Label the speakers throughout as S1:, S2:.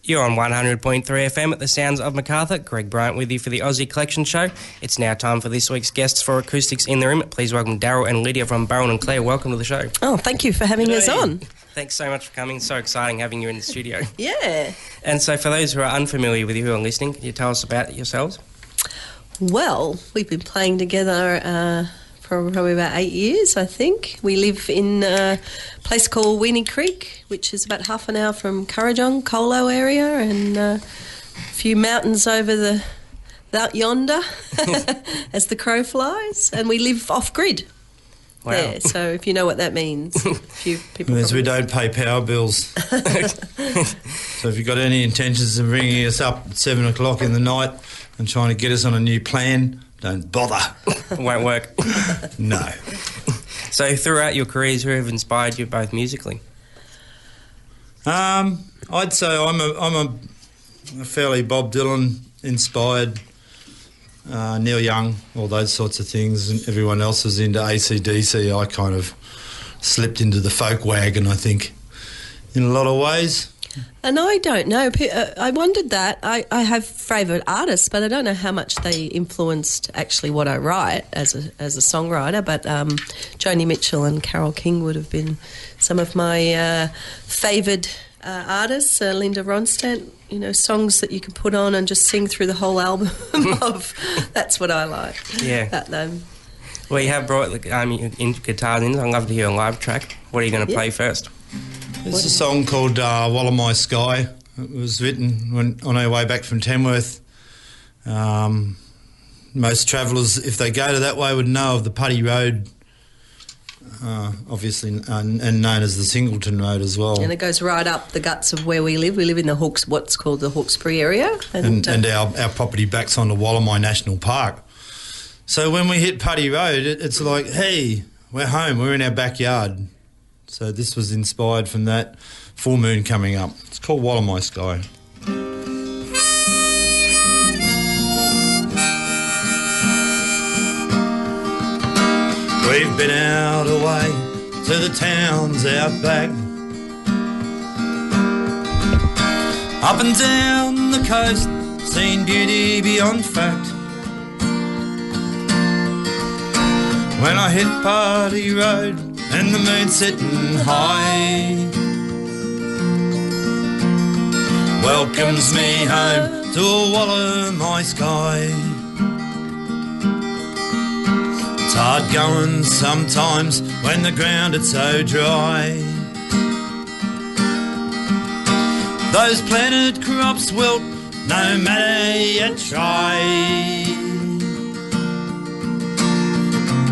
S1: You're on 100.3 FM at the Sounds of Macarthur. Greg Bryant with you for the Aussie Collection Show. It's now time for this week's guests for Acoustics in the Room. Please welcome Daryl and Lydia from Bowen and Clare. Welcome to the show.
S2: Oh, thank you for having us on.
S1: Thanks so much for coming. So exciting having you in the studio.
S2: Yeah.
S1: And so for those who are unfamiliar with you who are listening, can you tell us about yourselves?
S2: Well, we've been playing together for probably about 8 years, I think. We live in a place called Weenie Creek, which is about half an hour from Currajong, Colo area, and a few mountains over that yonder as the crow flies. And we live off-grid.
S1: Wow.
S2: There, so if you know what that means. A few people
S3: means we don't pay power bills. So if you've got any intentions of ringing us up at 7 o'clock in the night and trying to get us on a new plan, don't bother.
S1: It won't work.
S3: No.
S1: So throughout your careers, who have inspired you both musically?
S3: I'd say I'm a fairly Bob Dylan inspired, Neil Young, all those sorts of things, and everyone else is into AC/DC. I kind of slipped into the folk wagon, I think, in a lot of ways.
S2: And I don't know. I wondered that. I have favourite artists, but I don't know how much they influenced actually what I write as a songwriter. But Joni Mitchell and Carole King would have been some of my favoured artists. Linda Ronstadt, you know, songs that you can put on and just sing through the whole album of. That's what I like.
S1: Yeah.
S2: About them.
S1: Well, you have brought the guitars in. I'd love to hear a live track. What are you going to play first?
S3: There's a song called Walla My Sky. It was written on our way back from Tamworth. Most travellers, if they go to that way, would know of the Putty Road, obviously, and known as the Singleton Road as well.
S2: And it goes right up the guts of where we live. We live in what's called the Hawkesbury area.
S3: And our property backs onto Wallamai National Park. So when we hit Putty Road, it's like, hey, we're home, we're in our backyard. So this was inspired from that full moon coming up. It's called Walla My Sky. We've been out away to the towns out back, up and down the coast, seen beauty beyond fact. When I hit Putty Road and the moon sitting high, welcomes me home to a Walla My Sky. It's hard going sometimes when the ground is so dry. Those planted crops wilt no matter you try.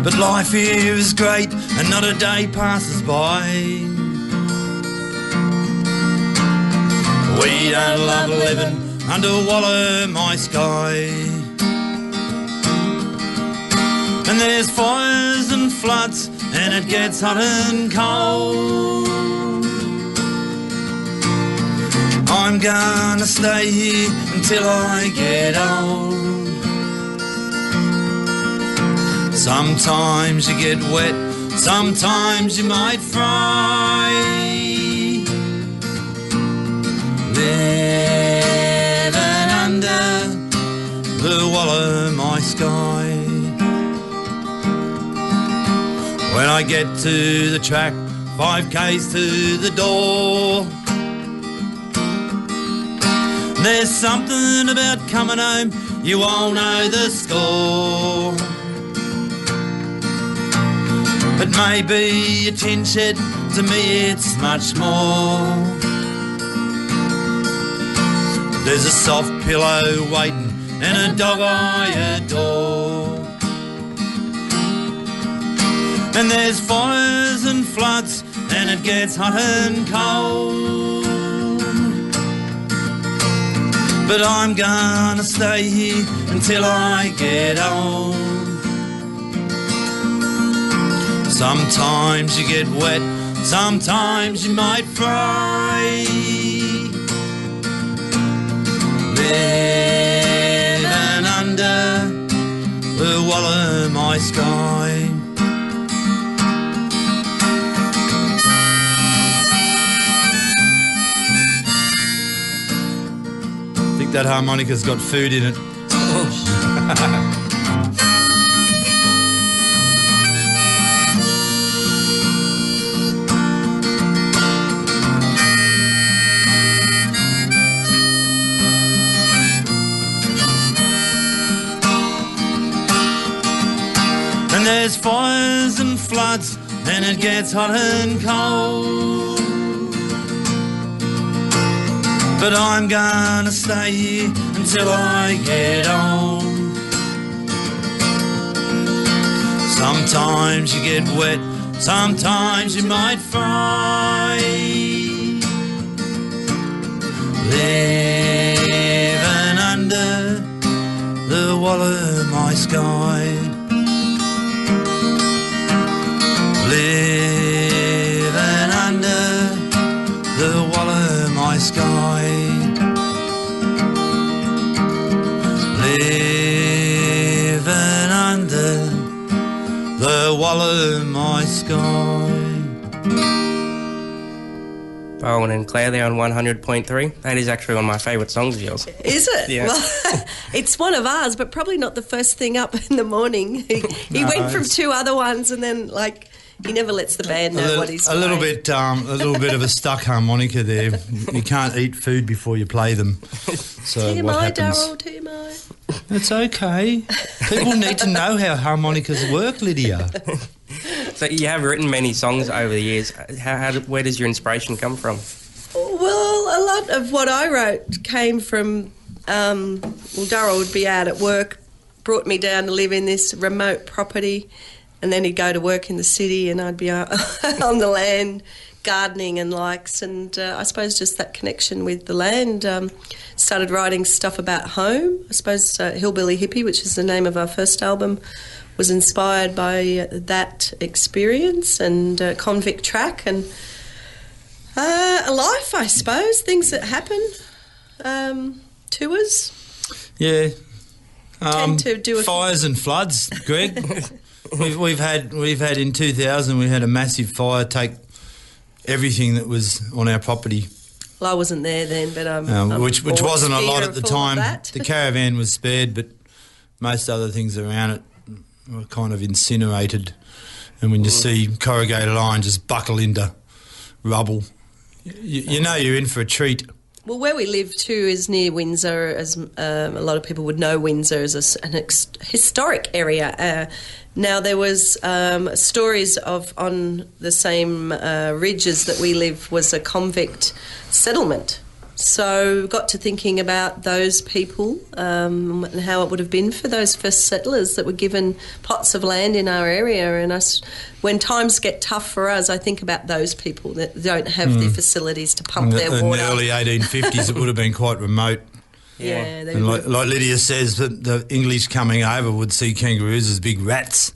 S3: But life here is great and not a day passes by. We don't love living under Walla My Sky. And there's fires and floods and it gets hot and cold. I'm gonna stay here until I get old. Sometimes you get wet, sometimes you might fry. Living under the Walla My Sky. When I get to the track, 5K's to the door, there's something about coming home, you won't know the score. But maybe a tin shed, to me it's much more. There's a soft pillow waiting and a dog I adore. And there's fires and floods and it gets hot and cold. But I'm gonna stay here until I get old. Sometimes you get wet, sometimes you might fry. Living under the Walla My Sky. think that harmonica's got food in it. And there's fires and floods, and it gets hot and cold. But I'm gonna stay here until I get old. Sometimes you get wet, sometimes you might fry. Living under the wall of my sky. Living under the wall of my sky. Living under the wall of my sky.
S1: Bowen and Clare there on 100.3. That is actually one of my favourite songs of yours.
S2: Is it?
S1: Yeah.
S2: Well, it's one of ours, but probably not the first thing up in the morning. He went from two other ones and then, like, he never lets the band know what he's playing.
S3: A little bit of a stuck harmonica there. You can't eat food before you play them. So
S2: TMI,
S3: what happens?
S2: Daryl, TMI.
S3: It's okay. People need to know how harmonicas work, Lydia.
S1: So you have written many songs over the years. Where does your inspiration come from?
S2: Well, a lot of what I wrote came from, Daryl would be out at work, brought me down to live in this remote property, and then he'd go to work in the city and I'd be on the land gardening and likes, and I suppose just that connection with the land. Started writing stuff about home. I suppose Hillbilly Hippie, which is the name of our first album, was inspired by that experience, and Convict Track, and life, I suppose, things that happen to us.
S3: Yeah.
S2: Tend to do
S3: fires and floods, Greg. We've had in 2000 we had a massive fire take everything that was on our property.
S2: Well, I wasn't there then, but
S3: which wasn't a lot at the time.
S2: That.
S3: The caravan was spared, but most other things around it were kind of incinerated. And when you see corrugated iron just buckle into rubble, you know you're in for a treat.
S2: Well, where we live too is near Windsor, as a lot of people would know Windsor as an historic area. Now, there was stories of on the same ridges that we live was a convict settlement. So got to thinking about those people and how it would have been for those first settlers that were given plots of land in our area. And when times get tough for us, I think about those people that don't have the facilities to pump their water.
S3: In the early 1850s, it would have been quite remote.
S2: Yeah,
S3: and like Lydia says, the English coming over would see kangaroos as big rats.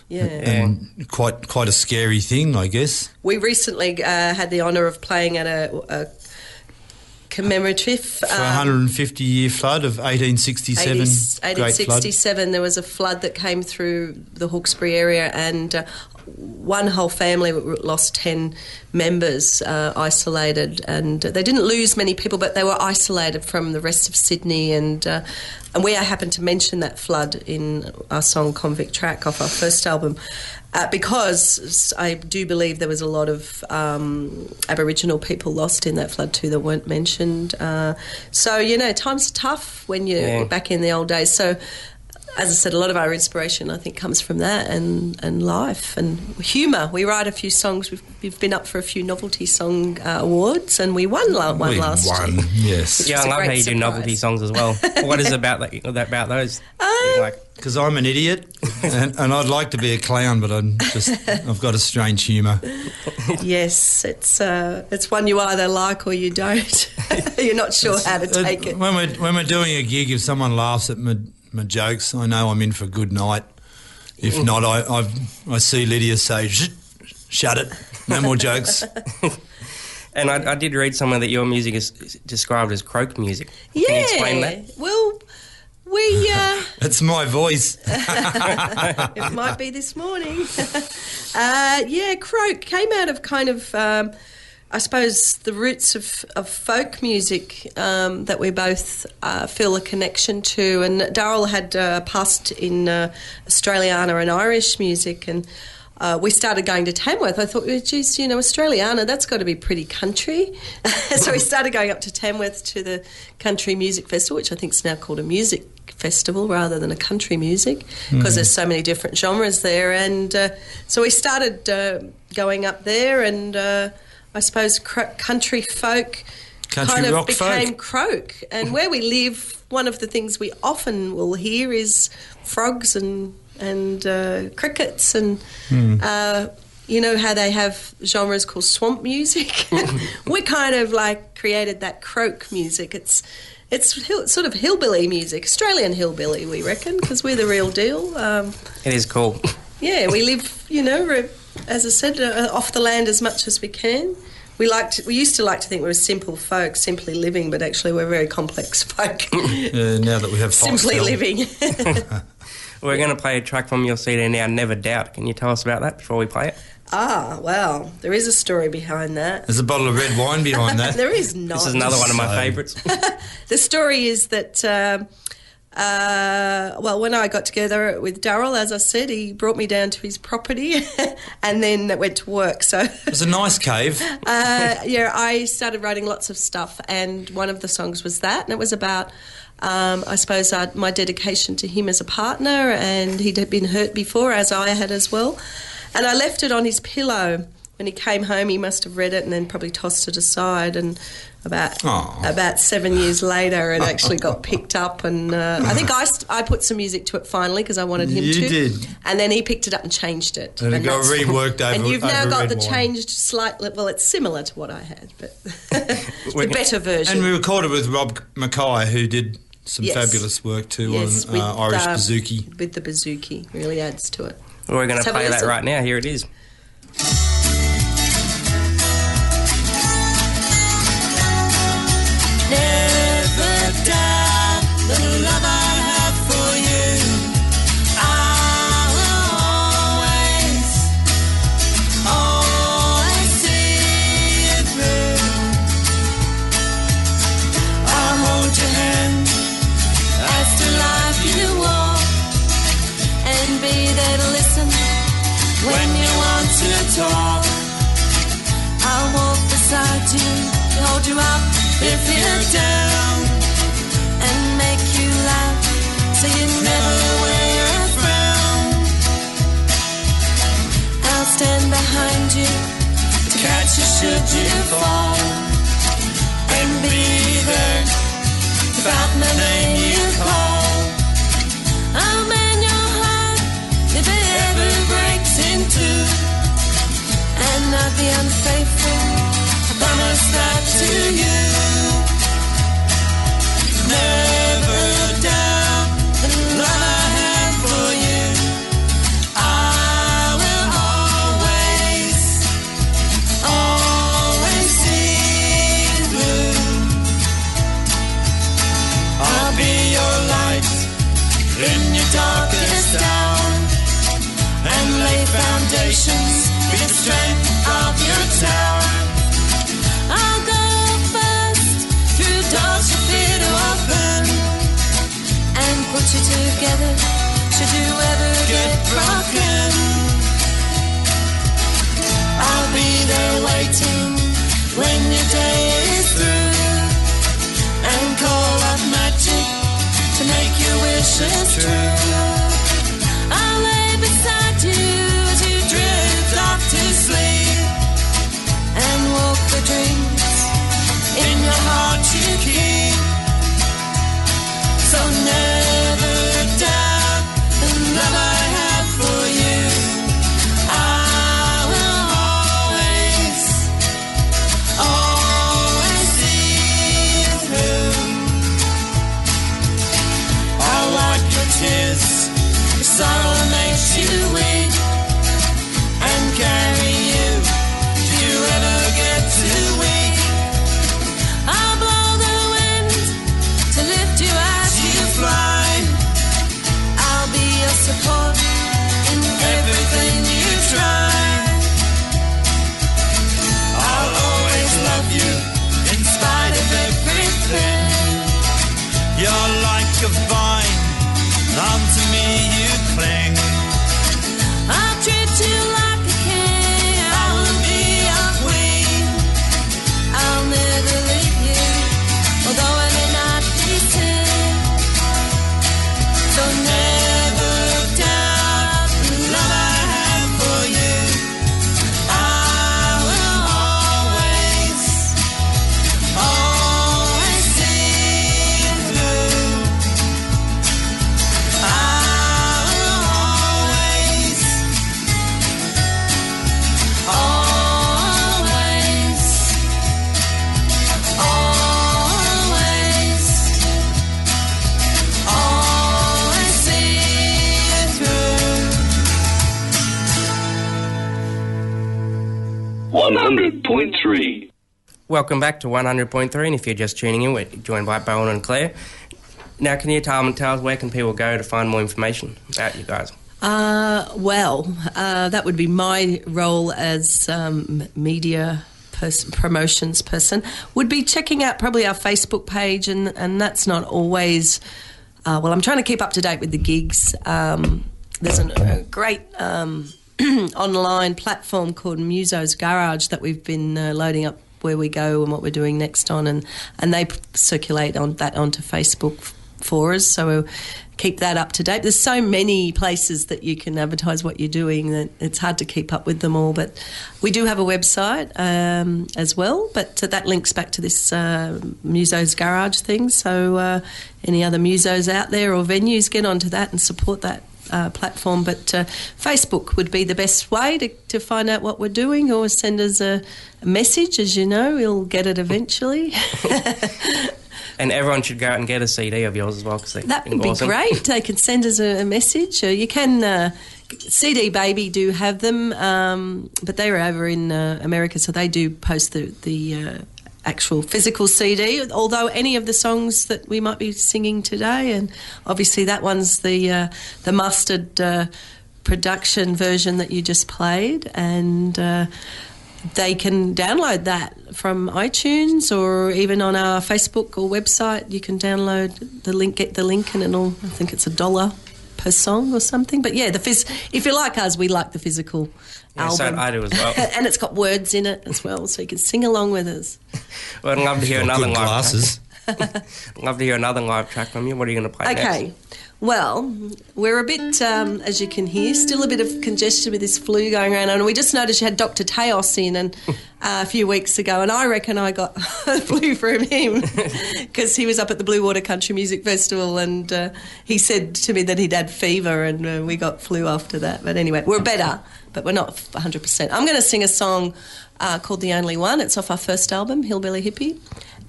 S2: Yeah.
S3: And quite a scary thing, I guess.
S2: We recently had the honour of playing at a commemorative...
S3: For 150-year flood of 1867.
S2: 1867, there was a flood that came through the Hawkesbury area, and one whole family lost 10 members, isolated, and they didn't lose many people, but they were isolated from the rest of Sydney, and we happened to mention that flood in our song Convict Track off our first album, because I do believe there was a lot of Aboriginal people lost in that flood too that weren't mentioned. So, you know, times are tough when you're back in the old days. So, as I said, a lot of our inspiration, I think, comes from that and life and humour. We write a few songs. We've been up for a few novelty song awards, and we won one last year.
S3: Yes.
S1: Yeah, I love how you do novelty songs as well. What is it about those?
S3: Because I'm an idiot, and I'd like to be a clown, but I've got a strange humour.
S2: Yes, it's one you either like or you don't. You're not sure how to take it.
S3: When we're doing a gig, if someone laughs at my jokes, I know I'm in for a good night. If not, I see Lydia say, shut it, no more jokes.
S1: And I did read somewhere that your music is described as croak music.
S2: Yeah.
S1: Can you explain that?
S2: Well, we...
S3: It's my voice.
S2: It might be this morning. Croak came out of kind of I suppose the roots of folk music that we both feel a connection to. And Darryl had past in Australiana and Irish music, and we started going to Tamworth. I thought, geez, Australiana, that's got to be pretty country. So we started going up to Tamworth to the Country Music Festival, which I think is now called a music festival rather than a country music, because there's so many different genres there. And so we started going up there, and I suppose country folk kind of became folk. And where we live, one of the things we often will hear is frogs and crickets, and you know how they have genres called swamp music. We kind of like created that croak music. It's sort of hillbilly music, Australian hillbilly, we reckon, because we're the real deal.
S1: It is cool.
S2: Yeah, we live, as I said, off the land as much as we can. We used to like to think we were simple folk, simply living, but actually we're very complex folk.
S3: Now that we have
S2: simply living.
S1: We're going to play a track from your CD now, Never Doubt. Can you tell us about that before we play it?
S2: Ah, well, there is a story behind that.
S3: There's a bottle of red wine behind that.
S2: There is not.
S1: This is another one of my favourites.
S2: The story is that, when I got together with Darryl, as I said, he brought me down to his property and then went to work. So
S3: it was a nice cave.
S2: I started writing lots of stuff, and one of the songs was that, and it was about, I suppose, my dedication to him as a partner, and he'd been hurt before, as I had as well. And I left it on his pillow. When he came home, he must have read it and then probably tossed it aside. And about 7 years later, it actually got picked up. And I think I put some music to it finally because I wanted him to.
S3: You did.
S2: And then he picked it up and changed it.
S3: And it got reworked over.
S2: And you've now got the
S3: wine.
S2: changed slightly. Well, it's similar to what I had, but the better version.
S3: And we recorded with Rob Mackay, who did some fabulous work too on Irish bouzouki.
S2: With the bouzouki, really adds to it.
S1: We're going to play that right now. Here it is.
S4: Never doubt the love I have for you. I will always see it through. I'll hold your hand as to life you walk, and be there to listen when you want to talk. I'll walk beside you, hold you up if you're down, and make you laugh so you never wear a frown. I'll stand behind you to catch you should you fall, and be there without the name you call. I'll mend your heart if it ever breaks in two, and not be unfaithful, I promise that to you. Never doubt the love I have for you. I will always see it through. I'll be your light in your darkest hour, and lay foundations with the strength of your tower. I'll go first through doors you fear to open, and put you together should you ever get broken. I'll be there waiting when your day is through, and call up magic to make your wishes true. I'll lay beside you as you drift off to sleep, and walk the dreams in your heart you keep. So never doubt the love I have for you. I will always see you through. I'll wipe your tears
S3: like a vine, unto me you cling.
S4: I'll treat you like a king. I will be your queen. I'll never leave you, although I may not be seen. So never doubt the love I have for you. I will always, always see it through. I will always, always, always, always see it through.
S5: 100.3.
S1: Welcome back to 100.3, and if you're just tuning in, we're joined by Bowen and Clare. Now, can you tell us where can people go to find more information about you guys?
S2: That would be my role as media promotions person, would be checking out probably our Facebook page, and that's not always... I'm trying to keep up to date with the gigs. There's a great online platform called Muso's Garage that we've been loading up where we go and what we're doing next on, and they circulate onto Facebook for us, so we'll keep that up to date. There's so many places that you can advertise what you're doing that it's hard to keep up with them all, but we do have a website as well, but that links back to this Muso's Garage thing, so any other musos out there or venues, get onto that and support that platform. But Facebook would be the best way to find out what we're doing, or send us a message. As you know, we'll get it eventually.
S1: And everyone should go out and get a CD of yours as well, because
S2: that would be
S1: awesome.
S2: great. They can send us a message. You can... CD Baby do have them, but they're over in America, so they do post the actual physical CD, although any of the songs that we might be singing today, and obviously that one's the mastered production version that you just played, and they can download that from iTunes or even on our Facebook or website. You can download the link, get the link, and it'll, I think it's $1 per song or something. But yeah, if you like us, we like the physical album.
S1: So I do as well.
S2: And it's got words in it as well, so you can sing along with us.
S1: Well, I'd love to hear another
S3: Good
S1: live
S3: glasses.
S1: track. Love to hear another live track from you. What are you going to play next?
S2: Okay. Well, we're a bit, as you can hear, still a bit of congestion with this flu going around. And we just noticed you had Dr. Teos in and a few weeks ago, and I reckon I got flu from him because he was up at the Blue Water Country Music Festival, and he said to me that he'd had fever, and we got flu after that. But anyway, we're better, but we're not 100%. I'm going to sing a song called The Only One. It's off our first album, Hillbilly Hippie,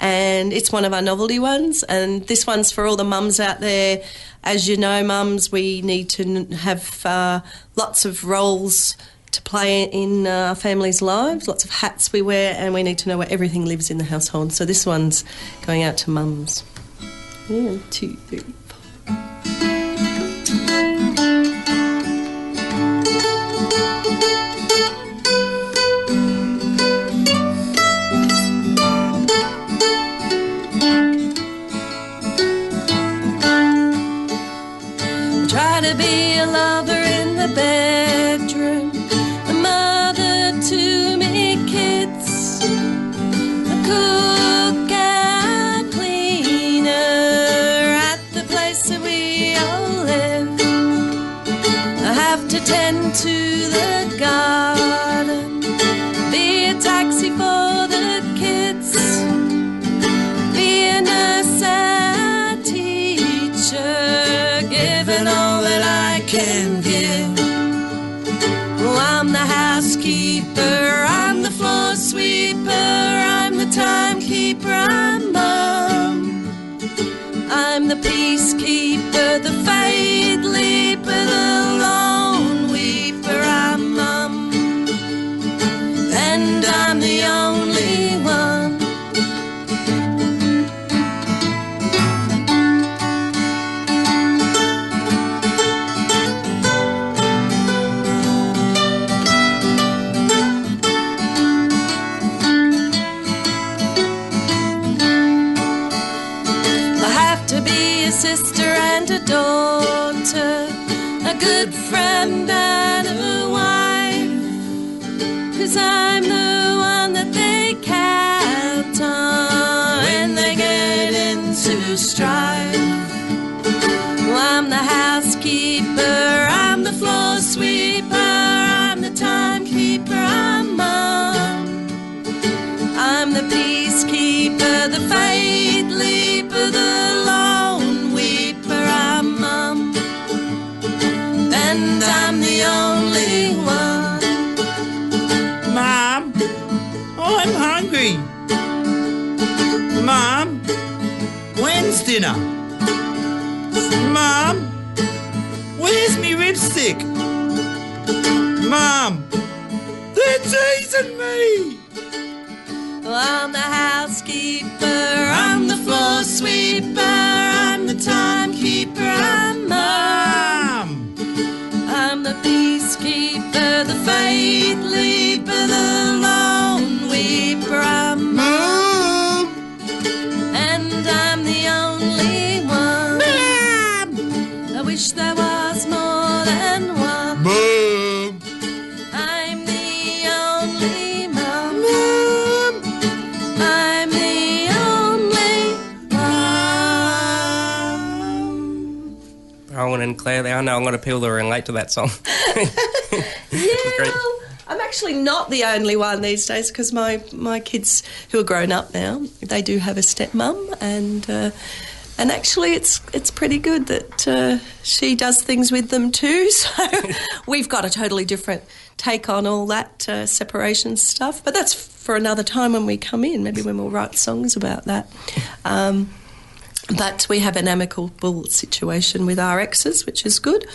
S2: and it's one of our novelty ones. And this one's for all the mums out there. As you know, mums, we need to have lots of roles to play in our families' lives, lots of hats we wear, and we need to know where everything lives in the household. So this one's going out to mums. 1, 2, 3, 4. Try to be a lover in the bedroom, a mother to me kids, a cook and cleaner at the place that we all live. I have to tend to the garden, be a taxi for the kids, be a nurse and teacher, giving all that I can give. Oh, I'm the housekeeper, I'm the floor sweeper, I'm the timekeeper, I'm mum. I'm the peacekeeper, the fade leaper, the lone weeper, I'm mum. And I'm the only one. I have to be a sister and a daughter, a good friend and a wife. 'Cause I'm the one that they count on when they get into strife. Well, I'm the housekeeper, I'm the floor sweeper, I'm the timekeeper, I'm mum. I'm the peacekeeper, the faith leaper, the lone weeper, I'm mum. And I'm the only one.
S3: Mum, I'm hungry. Mum, when's dinner? Mum, where's me lipstick? Mum, they're teasing me.
S2: Well, I'm the housekeeper, I'm the floor sweeper, I'm the timekeeper, I'm mum. I'm the peacekeeper, the faith leaper, the lone weeper, I'm mum. And I'm the only one. Mum. I wish there was more than one.
S3: Mum.
S2: I'm the only mum. Mum. I'm the only one.
S1: Bowen and Clare there. I know I'm going to people that relate to that song.
S2: Yeah,
S1: Great.
S2: well, I'm actually not the only one these days because my kids who are grown up now, they do have a stepmum, and actually it's pretty good that she does things with them too. So we've got a totally different take on all that separation stuff. But that's for another time when we come in. Maybe when we'll write songs about that. But we have an amicable situation with our exes, which is good.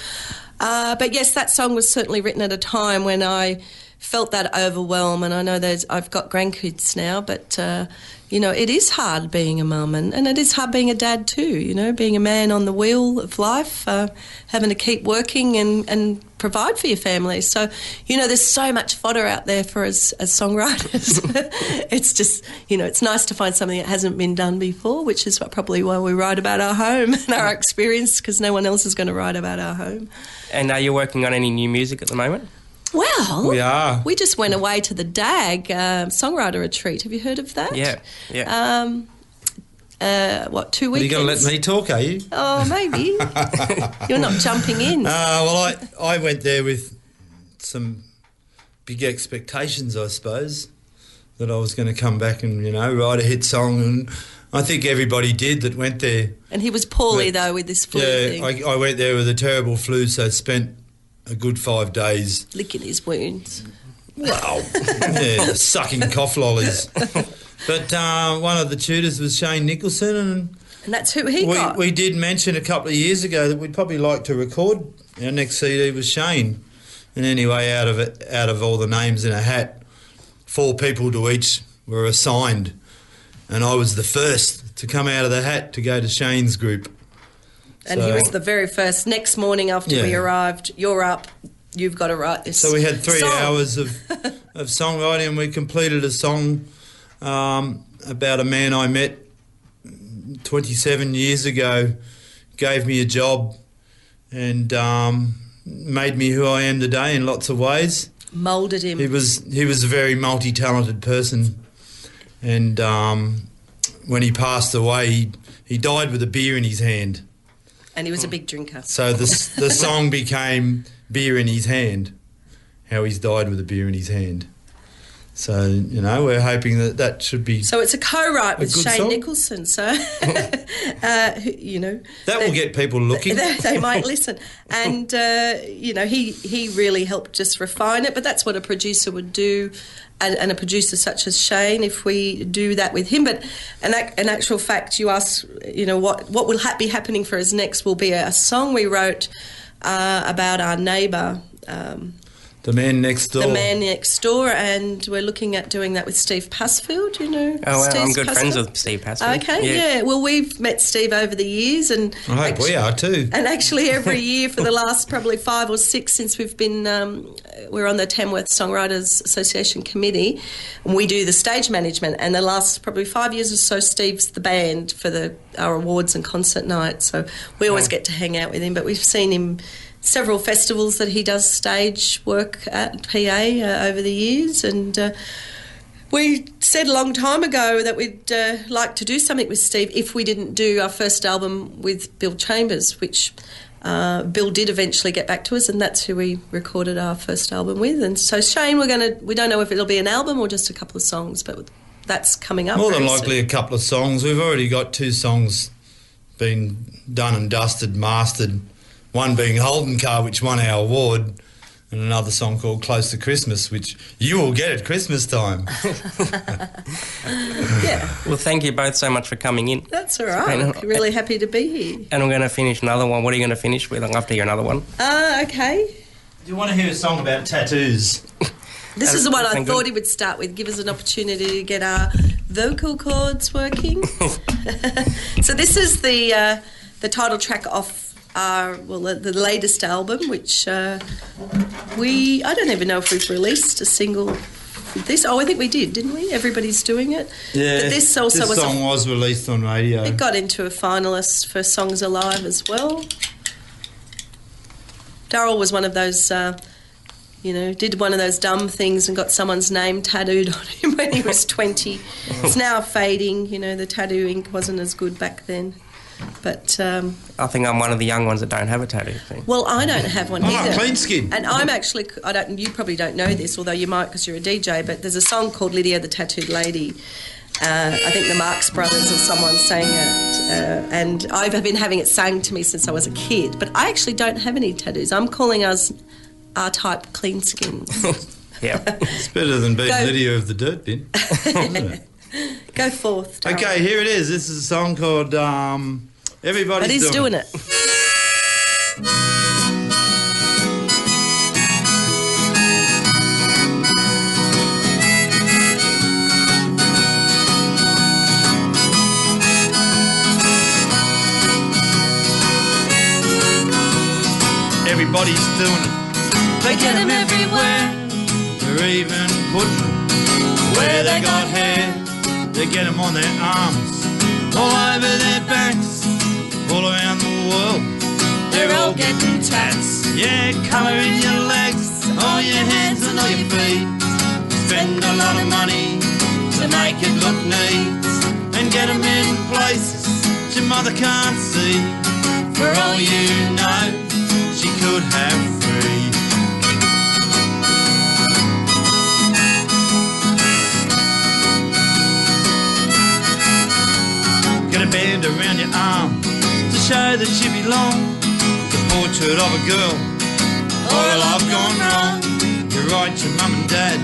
S2: But yes, that song was certainly written at a time when I felt that overwhelm, and I know I've got grandkids now, but it is hard being a mum, and it is hard being a dad too, being a man on the wheel of life, having to keep working and provide for your family. So, there's so much fodder out there for us as songwriters. It's just, it's nice to find something that hasn't been done before, which is probably why we write about our home and our experience, because no one else is going to write about our home.
S1: And are you working on any new music at the moment?
S2: Well,
S3: We are.
S2: We just went away to the DAG songwriter retreat. Have you heard of that?
S1: Yeah.
S2: 2 weeks?
S3: You're going to let me talk, are you?
S2: Oh, maybe. You're not jumping in.
S3: Well, I went there with some big expectations, I suppose, that I was going to come back and, write a hit song, and I think everybody did that went there.
S2: And he was poorly, though, with this flu thing.
S3: I went there with a terrible flu, so spent a good 5 days.
S2: Licking his wounds.
S3: Wow. Yeah, sucking cough lollies. But one of the tutors was Shane Nicholson, and
S2: that's who he got.
S3: We did mention a couple of years ago that we'd probably like to record our next CD with Shane. And anyway, out of all the names in a hat, 4 people to each were assigned, and I was the first to come out of the hat to go to Shane's group.
S2: And he was the very first. Next morning after we arrived, you're up, you've got to write this.
S3: So we had 3
S2: song.
S3: hours of songwriting, and we completed a song about a man I met 27 years ago, gave me a job and made me who I am today in lots of ways.
S2: Moulded him.
S3: He was a very multi-talented person, and when he passed away, he died with a beer in his hand.
S2: And he was a big drinker.
S3: So the song became Beer in His Hand, how he's died with a beer in his hand. So, we're hoping that should be...
S2: So it's a co-write with Shane
S3: song.
S2: Nicholson, so,
S3: That will get people looking.
S2: They might listen. And, he really helped just refine it, but that's what a producer would do, and a producer such as Shane, if we do that with him. But in actual fact, you asked, what will be happening for us next will be a song we wrote about our neighbour.
S3: The Man Next Door.
S2: The Man Next Door, and we're looking at doing that with Steve Passfield, you know.
S1: Oh, well, I'm
S2: Steve
S1: good friends
S2: Passfield?
S1: with Steve Passfield.
S2: Okay, yeah. Well, we've met Steve over the years, and
S3: I hope we are too.
S2: And actually, every year for the last probably 5 or 6 since we've been, we're on the Tamworth Songwriters Association committee, and we do the stage management. And the last probably 5 years or so, Steve's the band for our awards and concert night. So we always get to hang out with him. But we've seen him several festivals that he does stage work at PA over the years, and we said a long time ago that we'd like to do something with Steve if we didn't do our first album with Bill Chambers, which Bill did eventually get back to us, and that's who we recorded our first album with. And so Shane, we don't know if it'll be an album or just a couple of songs, but that's coming up.
S3: More than
S2: very
S3: likely
S2: soon.
S3: a couple of songs. We've already got 2 songs been done and dusted, mastered. One being Holden Car, which won our award, and another song called Close to Christmas, which you will get at Christmas time.
S2: Yeah,
S1: Well, thank you both so much for coming in.
S2: that's all right. Really happy to be here.
S1: And I'm going to finish another one. What are you going to finish with? I'd love to hear another one.
S2: Okay.
S3: Do you want to hear a song about tattoos?
S2: This is the one I
S1: Thank
S2: thought
S1: you.
S2: he would start with. Give us an opportunity to get our vocal cords working. So this is the title track off the latest album, which I don't even know if we've released a single with this. Oh, I think we did, didn't we? Everybody's doing it.
S3: Yeah.
S2: But this also
S3: this
S2: was
S3: song was released on radio.
S2: it got into a finalist for Songs Alive as well. Darryl was one of those, did one of those dumb things and got someone's name tattooed on him when he was 20. It's now fading, the tattoo ink wasn't as good back then. But
S1: I think I'm one of the young ones that don't have a tattoo thing.
S2: well, I don't have one
S3: I'm
S2: either.
S3: clean skin.
S2: And I'm actually, you probably don't know this, although you might because you're a DJ, but there's a song called Lydia the Tattooed Lady. I think the Marx Brothers or someone sang it, and I've been having it sang to me since I was a kid. But I actually don't have any tattoos. I'm calling us R-type clean skins.
S1: Yeah.
S3: It's better than being
S2: Go.
S3: Lydia of the Dirt Bin, isn't it?
S2: Go forth, Darryl.
S3: Okay, here it is. This is a song called Everybody's
S2: But he's doing it.
S3: Everybody's doing it. They get them everywhere. They're even putting them where they got hair. They get them on their arms, all over their backs, all around the world. They're all getting tats. Yeah, colour in your legs, all your hands and all your feet. Spend a lot of money to make it look neat, and get them in places your mother can't see. For all you know, she could have 3. Get a band around your arm to show that you belong. The portrait of a girl or a love gone wrong. You write your mum and dad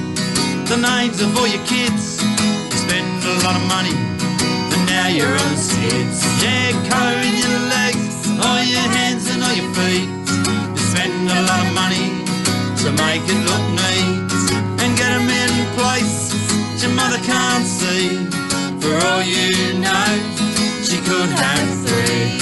S3: the names of all your kids. You spend a lot of money and now you're on skids. Yeah, colour in your legs, all your hands and all your feet. You spend a lot of money to make it look neat, and get them in places your mother can't see. For all you know, she could have 3.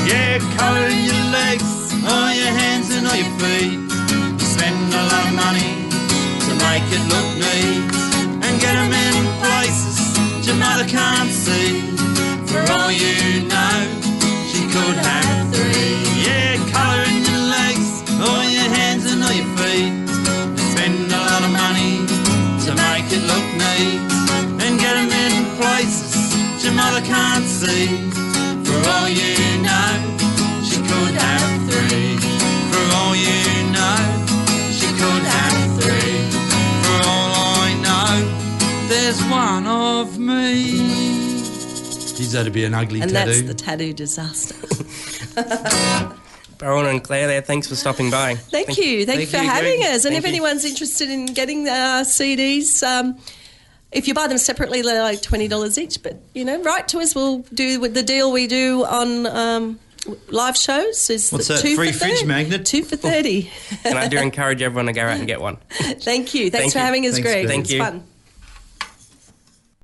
S3: Yeah, colour in your legs, all your hands and all your feet. You spend a lot of money to make it look neat, and get them in places your mother can't see. For all you know, she could have 3. Yeah, colour in your legs, all your hands and all your feet. You spend a lot of money to make it look neat, and get them in places your mother can't see. For all you know, she could have 3. For all you know, she could have 3. For all I know, there's one of me. Geez, that'd be an ugly
S2: And
S3: tattoo.
S2: that's the tattoo disaster.
S1: Bowen and Clare there, thanks for stopping by.
S2: Thank you. Thank you for
S3: you,
S2: having
S3: Greg.
S2: us. And
S1: Thank
S2: if
S1: you.
S2: anyone's interested in getting CDs, if you buy them separately, they're like $20 each. But, write to us. We'll do with the deal we do on live shows. Is
S3: What's
S2: the
S3: that,
S2: 2
S3: free
S2: for
S3: fridge
S2: 30.
S3: magnet?
S2: 2 for 30.
S1: And I do encourage everyone to go out and get one.
S2: Thank you. Thanks
S1: Thank
S2: for
S1: you.
S2: having us,
S3: Thanks,
S2: Greg.
S3: Greg.
S1: Thank
S2: It's
S1: you.
S2: fun.